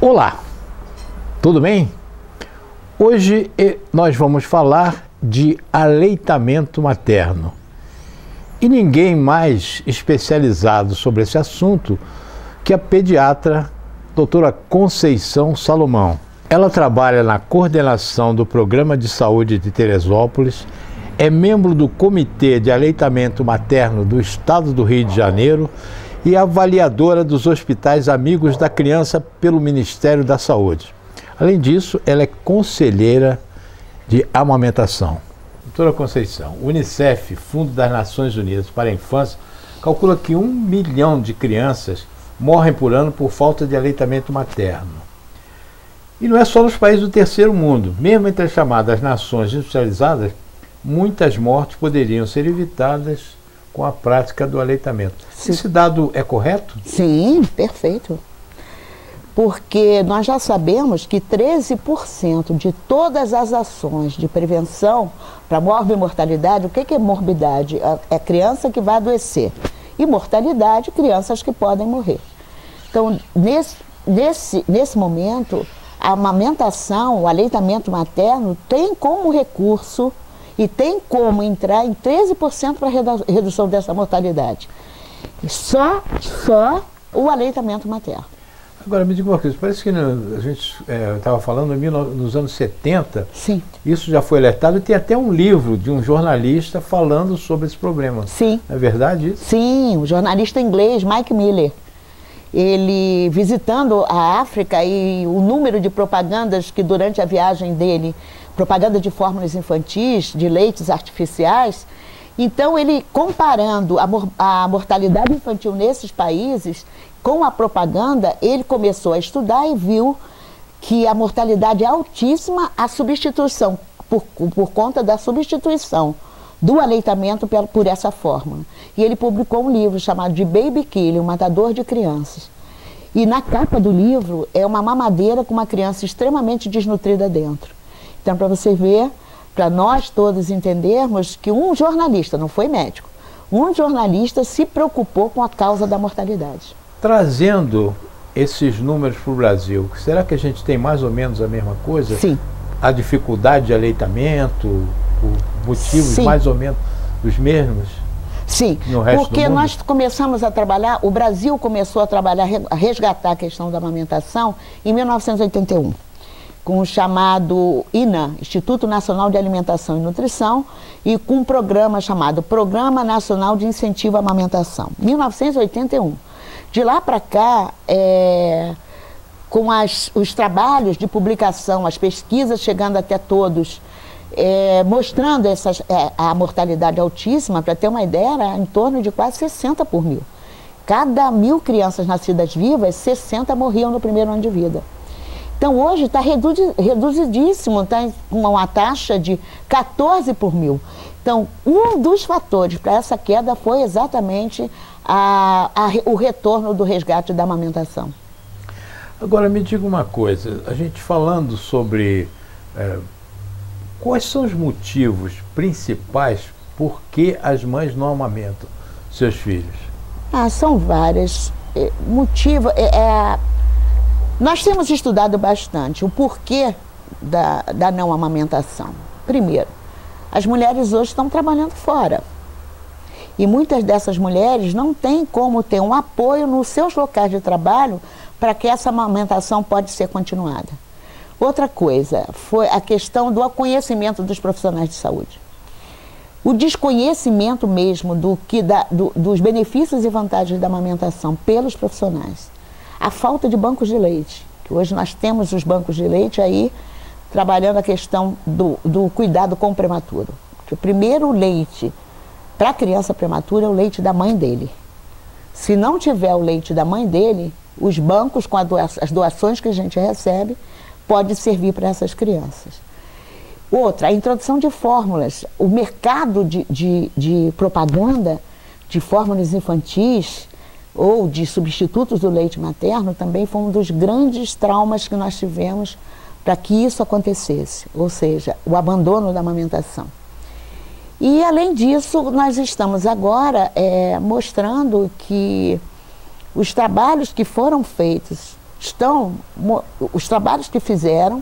Olá, tudo bem? Hoje nós vamos falar de aleitamento materno. E ninguém mais especializado sobre esse assunto que a pediatra doutora Conceição Salomão. Ela trabalha na coordenação do Programa de Saúde de Teresópolis, é membro do Comitê de Aleitamento Materno do Estado do Rio de Janeiro e avaliadora dos hospitais Amigos da Criança pelo Ministério da Saúde. Além disso, ela é conselheira de amamentação. Doutora Conceição, o Unicef, Fundo das Nações Unidas para a Infância, calcula que 1 milhão de crianças morrem por ano por falta de aleitamento materno. E não é só nos países do terceiro mundo. Mesmo entre as chamadas nações industrializadas, muitas mortes poderiam ser evitadas com a prática do aleitamento. Sim. Esse dado é correto? Sim, perfeito. Porque nós já sabemos que 13% de todas as ações de prevenção para morbimortalidade, o que é morbidade? É criança que vai adoecer. E mortalidade, crianças que podem morrer. Então, nesse momento, a amamentação, o aleitamento materno tem como recurso e tem como entrar em 13% para a redução dessa mortalidade. Só o aleitamento materno. Agora, me diga uma coisa, parece que a gente estava falando nos anos 70, sim, isso já foi alertado, e tem até um livro de um jornalista falando sobre esse problema. Sim. É verdade isso? Sim, o jornalista inglês Mike Miller. Ele visitando a África e o número de propagandas que durante a viagem dele, propaganda de fórmulas infantis, de leites artificiais, então ele comparando a mortalidade infantil nesses países com a propaganda, ele começou a estudar e viu que a mortalidade é altíssima, a substituição, por conta da substituição do aleitamento por essa fórmula. E ele publicou um livro chamado de Baby Killer, o matador de crianças. E na capa do livro é uma mamadeira com uma criança extremamente desnutrida dentro. Então, para você ver, para nós todos entendermos que um jornalista, não foi médico, um jornalista se preocupou com a causa da mortalidade. Trazendo esses números para o Brasil, será que a gente tem mais ou menos a mesma coisa? Sim. A dificuldade de aleitamento, motivos Sim. mais ou menos os mesmos? Sim, no resto porque do mundo? nós começamos a trabalhar, o Brasil começou a trabalhar, a resgatar a questão da amamentação em 1981, com o chamado INA, Instituto Nacional de Alimentação e Nutrição, e com um programa chamado Programa Nacional de Incentivo à Amamentação, 1981. De lá para cá, com os trabalhos de publicação, as pesquisas chegando até todos, mostrando a mortalidade altíssima, para ter uma ideia, era em torno de quase 60 por mil. Cada 1.000 crianças nascidas vivas, 60 morriam no primeiro ano de vida. Então hoje está reduzidíssimo, está com uma taxa de 14 por mil. Então, um dos fatores para essa queda foi exatamente o retorno do resgate da amamentação. Agora, me diga uma coisa, a gente falando sobre quais são os motivos principais por que as mães não amamentam seus filhos? São vários motivos. Nós temos estudado bastante o porquê da não amamentação. Primeiro, as mulheres hoje estão trabalhando fora. E muitas dessas mulheres não têm como ter um apoio nos seus locais de trabalho para que essa amamentação pode ser continuada. Outra coisa foi a questão do conhecimento dos profissionais de saúde. O desconhecimento mesmo dos benefícios e vantagens da amamentação pelos profissionais. A falta de bancos de leite, que hoje nós temos os bancos de leite aí trabalhando a questão do cuidado com o prematuro. Porque o primeiro leite para a criança prematura é o leite da mãe dele. Se não tiver o leite da mãe dele, os bancos com as doações que a gente recebe pode servir para essas crianças. Outra, a introdução de fórmulas. O mercado de propaganda de fórmulas infantis ou de substitutos do leite materno, também foi um dos grandes traumas que nós tivemos para que isso acontecesse, ou seja, o abandono da amamentação. E, além disso, nós estamos agora mostrando que os trabalhos que foram feitos, os trabalhos que fizeram,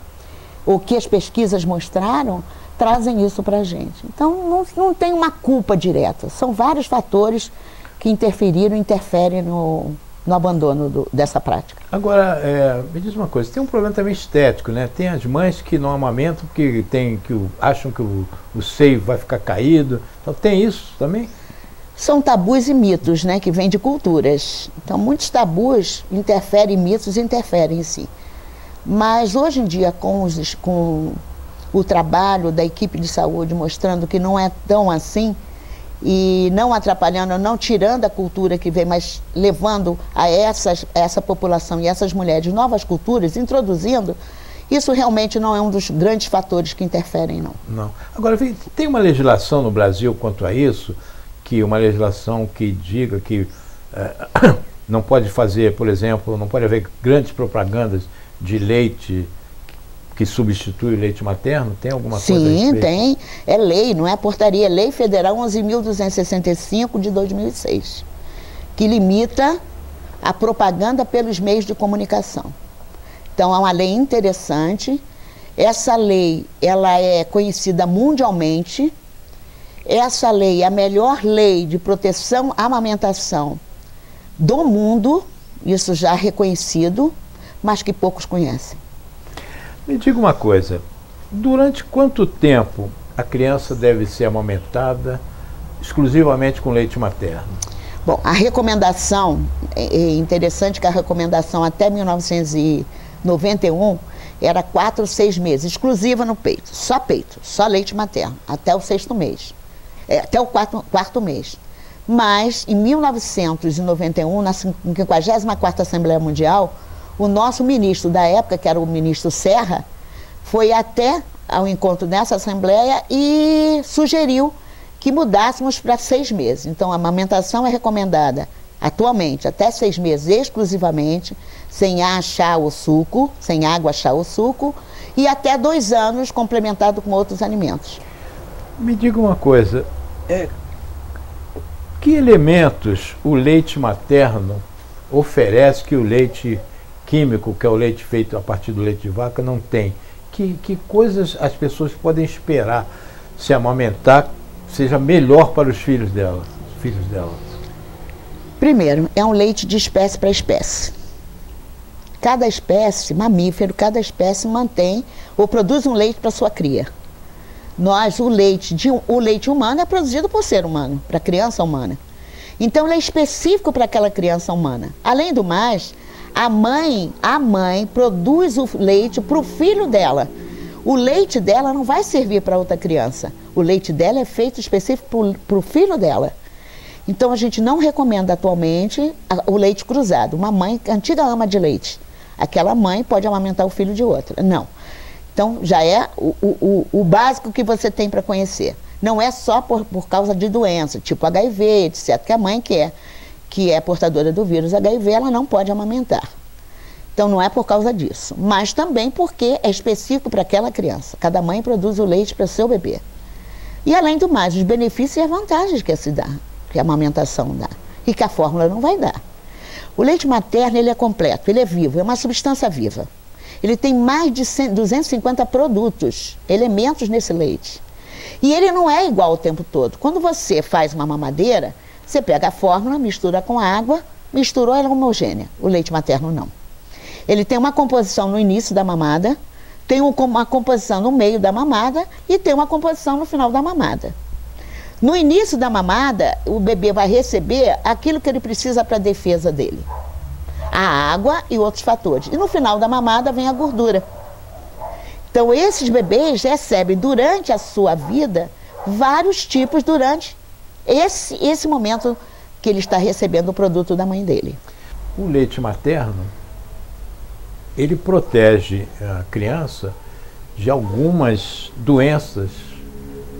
o que as pesquisas mostraram, trazem isso para a gente. Então, não tem uma culpa direta, são vários fatores que interferem no abandono dessa prática. Agora, me diz uma coisa, tem um problema também estético, né? Tem as mães que não amamentam porque acham que o seio vai ficar caído. Então, tem isso também? São tabus e mitos, né, que vêm de culturas. Então, muitos tabus interferem em mitos e interferem em si. Mas, hoje em dia, com o trabalho da equipe de saúde mostrando que não é tão assim, e não atrapalhando, não tirando a cultura que vem, mas levando a essa população e essas mulheres novas culturas, introduzindo, isso realmente não é um dos grandes fatores que interferem, não. Não. Agora, tem uma legislação no Brasil quanto a isso, uma legislação que diga que não pode fazer, por exemplo, não pode haver grandes propagandas de leite que substitui o leite materno? Tem alguma coisa? Sim, tem. É lei, não é portaria. É Lei Federal 11.265 de 2006, que limita a propaganda pelos meios de comunicação. Então, é uma lei interessante. Essa lei, ela é conhecida mundialmente. Essa lei é a melhor lei de proteção à amamentação do mundo, isso já reconhecido, mas que poucos conhecem. Me diga uma coisa, durante quanto tempo a criança deve ser amamentada exclusivamente com leite materno? Bom, a recomendação, é interessante que a recomendação até 1991 era 4 ou 6 meses, exclusiva no peito, só leite materno, até o 6º mês, até o quarto mês. Mas, em 1991, na 54ª Assembleia Mundial, o nosso ministro da época, que era o ministro Serra, foi até ao encontro nessa Assembleia e sugeriu que mudássemos para 6 meses. Então, a amamentação é recomendada atualmente até 6 meses exclusivamente, sem achar o suco, sem água achar o suco, e até 2 anos complementado com outros alimentos. Me diga uma coisa, que elementos o leite materno oferece que o leite químico, que é o leite feito a partir do leite de vaca, não tem? Que coisas as pessoas podem esperar se amamentar seja melhor para os filhos delas? Primeiro, é um leite de espécie para espécie. Cada espécie, mamífero, cada espécie mantém ou produz um leite para sua cria. O leite humano é produzido por ser humano, para criança humana. Então, ele é específico para aquela criança humana. Além do mais, a mãe produz o leite para o filho dela. O leite dela não vai servir para outra criança. O leite dela é feito específico para o filho dela. Então, a gente não recomenda atualmente o leite cruzado. Uma mãe, antiga ama de leite, aquela mãe pode amamentar o filho de outra. Não. Então, já é o básico que você tem para conhecer. Não é só por causa de doença, tipo HIV, etc., que a mãe que é portadora do vírus HIV, ela não pode amamentar. Então, não é por causa disso. Mas também porque é específico para aquela criança. Cada mãe produz o leite para o seu bebê. E, além do mais, os benefícios e as vantagens que a amamentação dá. E que a fórmula não vai dar. O leite materno, ele é completo, ele é vivo, é uma substância viva. Ele tem mais de 250 produtos, elementos nesse leite. E ele não é igual o tempo todo. Quando você faz uma mamadeira, você pega a fórmula, mistura com a água, misturou, ela é homogênea. O leite materno não. Ele tem uma composição no início da mamada, tem uma composição no meio da mamada e tem uma composição no final da mamada. No início da mamada, o bebê vai receber aquilo que ele precisa para a defesa dele. A água e outros fatores. E no final da mamada vem a gordura. Então, esses bebês recebem durante a sua vida vários tipos durante esse momento que ele está recebendo o produto da mãe dele. O leite materno, ele protege a criança de algumas doenças.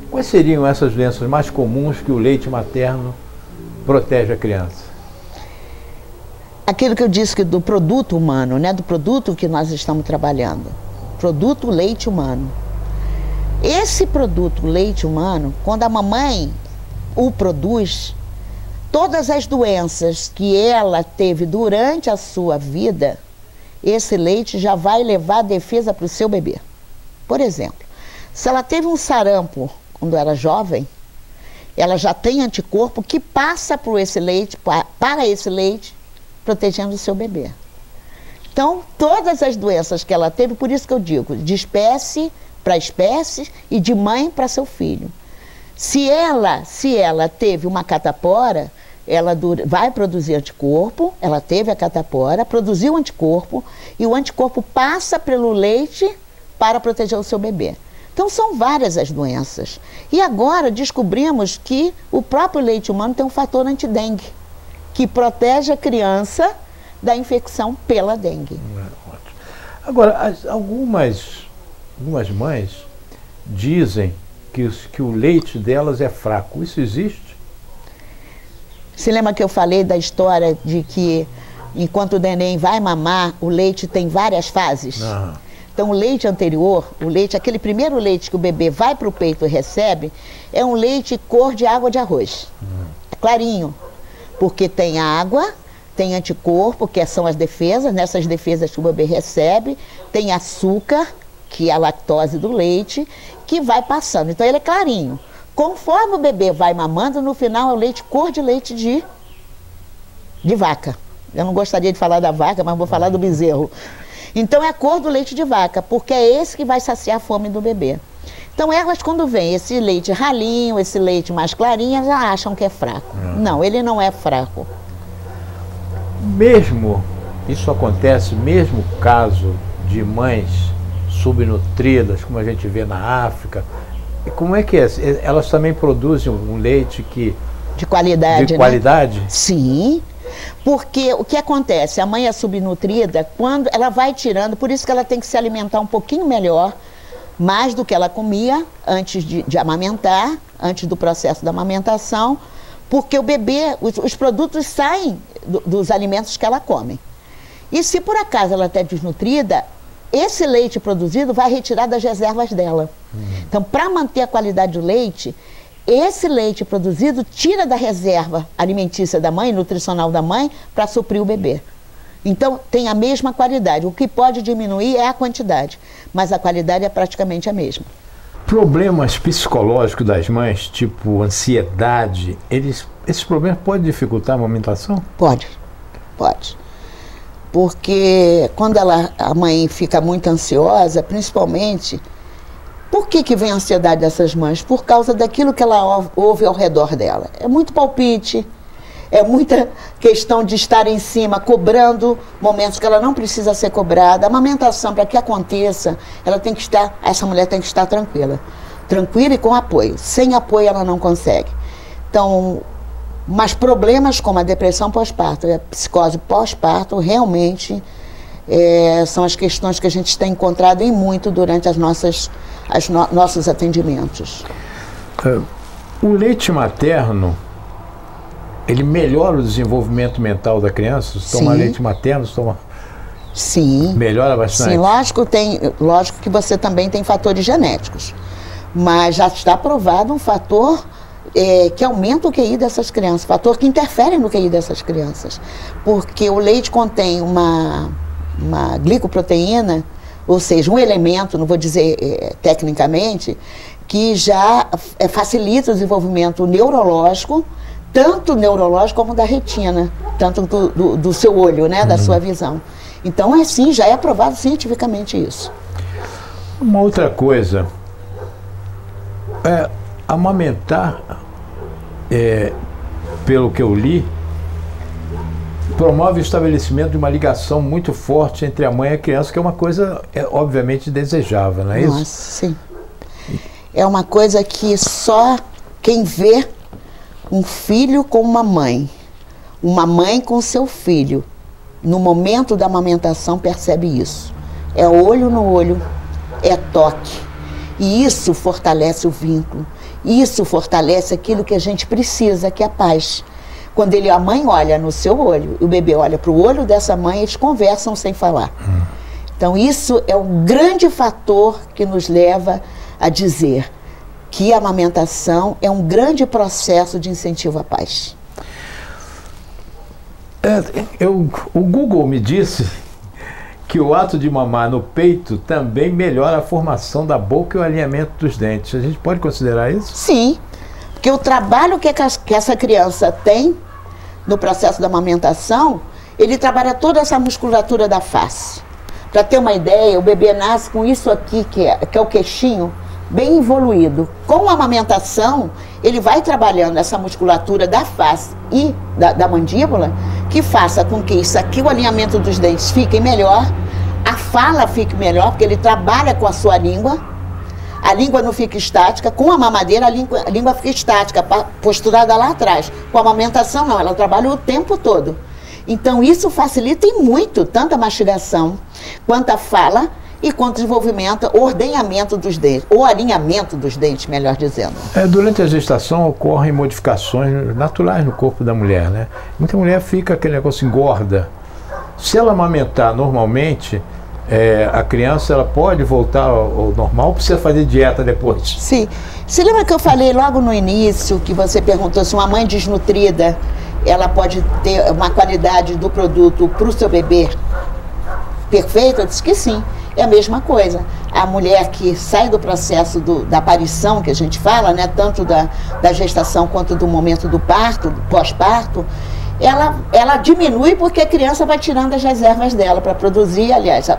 Quais seriam essas doenças mais comuns que o leite materno protege a criança? aquilo que eu disse que do produto humano, né, do produto que nós estamos trabalhando, produto leite humano. Esse produto leite humano, quando a mamãe o produz, todas as doenças que ela teve durante a sua vida, esse leite já vai levar a defesa para o seu bebê. Por exemplo, se ela teve um sarampo quando era jovem, ela já tem anticorpo que passa por esse leite, para esse leite, protegendo o seu bebê. Então, todas as doenças que ela teve, por isso que eu digo, de espécie para espécie e de mãe para seu filho. Se ela teve uma catapora, ela vai produzir anticorpo, ela teve a catapora, produziu anticorpo, e o anticorpo passa pelo leite para proteger o seu bebê. Então são várias as doenças. E agora descobrimos que o próprio leite humano tem um fator antidengue, que protege a criança da infecção pela dengue. Ótimo. Agora, algumas mães dizem que o leite delas é fraco. Isso existe? Você lembra que eu falei da história de que enquanto o neném vai mamar, o leite tem várias fases? Aham. Então o leite anterior, aquele primeiro leite que o bebê vai para o peito e recebe, é um leite cor de água de arroz. É clarinho, porque tem água, tem anticorpo, que são as defesas, nessas defesas que o bebê recebe, tem açúcar, que é a lactose do leite, que vai passando. Então ele é clarinho. Conforme o bebê vai mamando, no final é o leite cor de leite de vaca. Eu não gostaria de falar da vaca, mas vou falar do bezerro. Então é a cor do leite de vaca, porque é esse que vai saciar a fome do bebê. Então elas, quando vem esse leite ralinho, esse leite mais clarinho, já acham que é fraco. Não, ele não é fraco. Mesmo, isso acontece, mesmo caso de mães subnutridas, como a gente vê na África, como é que é? Elas também produzem um leite de qualidade, de qualidade? Né? Sim. Porque o que acontece? A mãe é subnutrida quando ela vai tirando, por isso que ela tem que se alimentar um pouquinho melhor, mais do que ela comia antes de amamentar, antes do processo da amamentação, porque o bebê, os produtos saem dos alimentos que ela come. E se por acaso ela está desnutrida, esse leite produzido vai retirar das reservas dela. Então, para manter a qualidade do leite, esse leite produzido tira da reserva alimentícia da mãe, nutricional da mãe, para suprir o bebê. Então, tem a mesma qualidade. O que pode diminuir é a quantidade, mas a qualidade é praticamente a mesma. Problemas psicológicos das mães, tipo ansiedade, esses problemas podem dificultar a amamentação? Pode. Porque quando a mãe fica muito ansiosa, principalmente... Por que vem a ansiedade dessas mães? Por causa daquilo que ela ouve ao redor dela. É muito palpite, é muita questão de estar em cima, cobrando momentos que ela não precisa ser cobrada. A amamentação, para que aconteça, essa mulher tem que estar tranquila. Tranquila e com apoio. Sem apoio ela não consegue. Então, mas problemas como a depressão pós-parto e a psicose pós-parto realmente são as questões que a gente tem encontrado em muito durante nossos atendimentos. O leite materno, ele melhora o desenvolvimento mental da criança? Se toma leite materno, Sim. Melhora bastante? Sim, lógico que você também tem fatores genéticos, mas já está provado um fator que aumenta o QI dessas crianças, fator que interfere no QI dessas crianças, porque o leite contém uma glicoproteína, ou seja, um elemento, não vou dizer tecnicamente, que já facilita o desenvolvimento neurológico, tanto neurológico como da retina, tanto do seu olho, né, da sua visão. Então, assim, já é provado cientificamente isso. Uma outra coisa, amamentar, pelo que eu li, promove o estabelecimento de uma ligação muito forte entre a mãe e a criança, que é uma coisa, obviamente, desejável, não é isso? Nossa, sim. É uma coisa que só quem vê um filho com uma mãe com seu filho, no momento da amamentação, percebe isso. É olho no olho, é toque. E isso fortalece o vínculo. Isso fortalece aquilo que a gente precisa, que é a paz. Quando a mãe olha no seu olho, o bebê olha para o olho dessa mãe, eles conversam sem falar. Então isso é um grande fator que nos leva a dizer que a amamentação é um grande processo de incentivo à paz. O Google me disse que o ato de mamar no peito também melhora a formação da boca e o alinhamento dos dentes. A gente pode considerar isso? Sim, porque o trabalho que essa criança tem no processo da amamentação, ele trabalha toda essa musculatura da face. Para ter uma ideia, o bebê nasce com isso aqui, que é o queixinho, bem evoluído. Com a amamentação, ele vai trabalhando essa musculatura da face e da mandíbula, que faça com que isso aqui, o alinhamento dos dentes fique melhor, a fala fique melhor, porque ele trabalha com a sua língua, a língua não fica estática. Com a mamadeira, a língua fica estática, posturada lá atrás. Com a amamentação, não, ela trabalha o tempo todo. Então, isso facilita e muito, tanto a mastigação, quanto a fala, e quanto o desenvolvimento, o ordenhamento dos dentes, ou alinhamento dos dentes, melhor dizendo. Durante a gestação ocorrem modificações naturais no corpo da mulher, né? Muita mulher fica aquele negócio engorda. Se ela amamentar normalmente, a criança ela pode voltar ao normal ou precisa fazer dieta depois? Sim. Você lembra que eu falei logo no início, que você perguntou se uma mãe desnutrida, ela pode ter uma qualidade do produto para o seu bebê perfeita? Eu disse que sim. É a mesma coisa. A mulher que sai do processo da aparição, que a gente fala, né, tanto da gestação quanto do momento do parto, do pós-parto, ela diminui porque a criança vai tirando as reservas dela para produzir, aliás,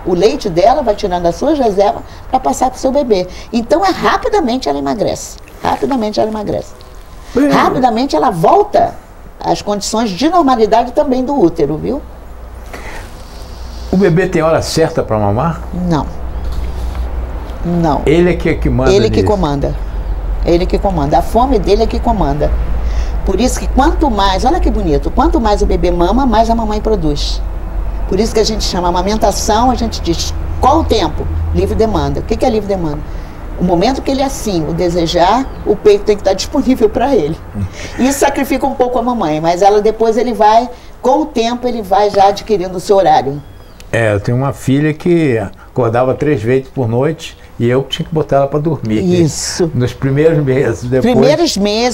o leite dela vai tirando as suas reservas para passar para o seu bebê. Então, rapidamente ela emagrece. Rapidamente ela emagrece. Rapidamente ela volta às condições de normalidade também do útero, viu? O bebê tem hora certa para mamar? Não. Não. Ele é que manda. Ele que comanda. Ele que comanda. A fome dele é que comanda. Por isso que quanto mais, olha que bonito, quanto mais o bebê mama, mais a mamãe produz. Por isso que a gente chama amamentação, a gente diz, qual o tempo? Livre demanda. O que é livre demanda? O momento que ele assim, o desejar, o peito tem que estar disponível para ele. Isso sacrifica um pouco a mamãe, mas ela depois ele vai, com o tempo ele vai já adquirindo o seu horário. Eu tenho uma filha que acordava 3 vezes por noite e eu tinha que botar ela para dormir. Isso. Nos primeiros meses, depois...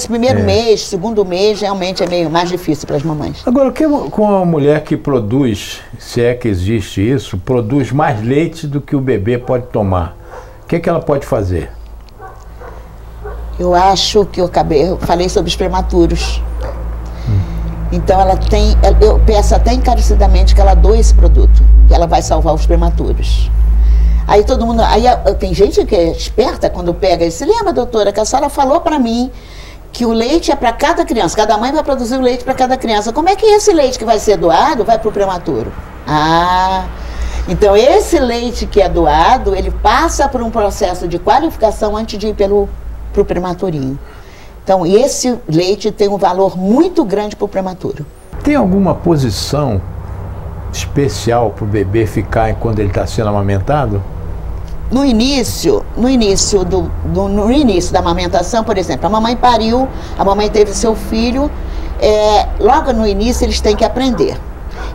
Primeiro mês, segundo mês, realmente é meio mais difícil para as mamães. Agora, com a mulher que produz, se é que existe isso, produz mais leite do que o bebê pode tomar, o que ela pode fazer? Eu acho que eu falei sobre os prematuros. Então eu peço até encarecidamente que ela doe esse produto, que ela vai salvar os prematuros. Aí todo mundo, tem gente que é esperta quando pega e se lembra, doutora, que a senhora falou para mim que o leite é para cada criança, cada mãe vai produzir o leite para cada criança. Como é que esse leite que vai ser doado vai para o prematuro? Então esse leite que é doado, ele passa por um processo de qualificação antes de ir para o prematurinho. Então, esse leite tem um valor muito grande para o prematuro. Tem alguma posição especial para o bebê ficar quando ele está sendo amamentado? No início da amamentação, por exemplo, a mamãe pariu, a mamãe teve seu filho, logo no início eles têm que aprender.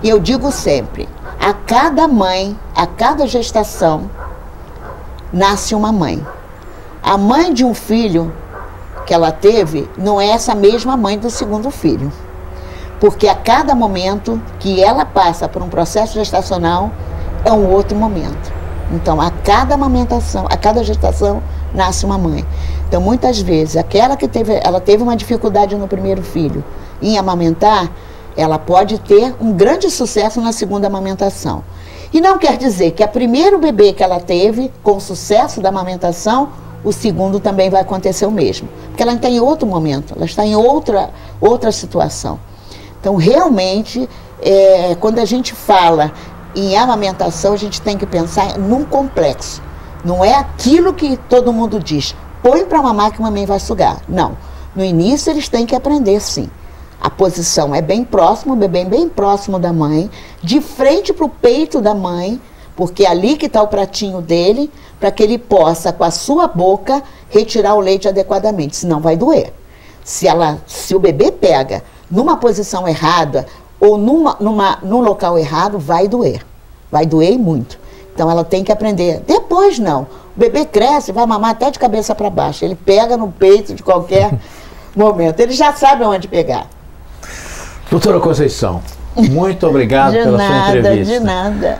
E eu digo sempre, a cada mãe, a cada gestação, nasce uma mãe. A mãe de um filho que ela teve, não é essa mesma mãe do segundo filho. Porque a cada momento que ela passa por um processo gestacional, é um outro momento. Então, a cada amamentação, a cada gestação, nasce uma mãe. Então, muitas vezes, ela teve uma dificuldade no primeiro filho em amamentar, ela pode ter um grande sucesso na segunda amamentação. E não quer dizer que o primeiro bebê que ela teve, com sucesso da amamentação, o segundo também vai acontecer o mesmo. Porque ela está em outro momento, ela está em outra situação. Então, realmente, quando a gente fala em amamentação, a gente tem que pensar num complexo. Não é aquilo que todo mundo diz, põe para mamar que a mamãe vai sugar. Não. No início, eles têm que aprender, sim. A posição é bem próxima, o bebê é bem próximo da mãe, de frente para o peito da mãe, porque é ali que está o pratinho dele, para que ele possa, com a sua boca, retirar o leite adequadamente, senão vai doer. Se o bebê pega numa posição errada ou num local errado, vai doer e muito. Então ela tem que aprender. Depois não. O bebê cresce, vai mamar até de cabeça para baixo. Ele pega no peito de qualquer momento. Ele já sabe onde pegar. Doutora Conceição, muito obrigado pela sua entrevista. De nada.